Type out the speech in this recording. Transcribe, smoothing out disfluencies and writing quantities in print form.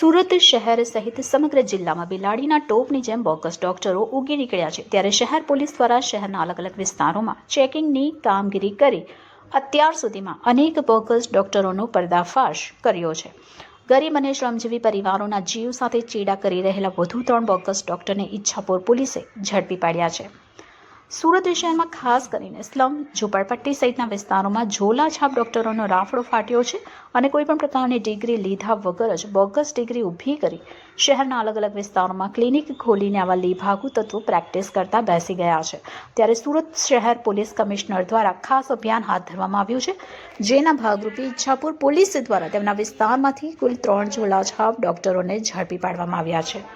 સુરત શહેર સહિત સમગ્ર જિલ્લામાં બિલાડીના ટોપની જેમ બોગસ ડોક્ટરો ઉગી નીકળ્યા છે. ત્યારે શહેર પોલીસ દ્વારા શહેરના અલગ અલગ વિસ્તારોમાં ચેકિંગની કામગીરી કરી અત્યાર સુધીમાં અનેક બોગસ ડોક્ટરોનો પર્દાફાશ કર્યો છે. ગરીબ અને શ્રમજીવી પરિવારોના જીવ સાથે ચેડા કરી રહેલા વધુ 3 બોગસ ડોક્ટરને ઈચ્છાપુર પોલીસે ઝડપી પાડ્યા છે. સુરત શહેરમાં ખાસ કરીને સ્લમ, ઝૂંપડપટ્ટી સહિતના વિસ્તારોમાં ઝોલાછાપ ડોક્ટરોનો રાફડો ફાટ્યો છે અને કોઈપણ પ્રકારની ડિગ્રી લીધા વગર જ બોગસ ડિગ્રી ઊભી કરી શહેરના અલગ અલગ વિસ્તારોમાં ક્લિનિક ખોલીને આવા લીભાગુ તત્વો પ્રેક્ટિસ કરતા બેસી ગયા છે. ત્યારે સુરત શહેર પોલીસ કમિશનર દ્વારા ખાસ અભિયાન હાથ ધરવામાં આવ્યું છે, જેના ભાગરૂપે ઈચ્છાપુર પોલીસ દ્વારા તેમના વિસ્તારમાંથી કુલ 3 ઝોલાછાપ ડોક્ટરોને ઝડપી પાડવામાં આવ્યા છે.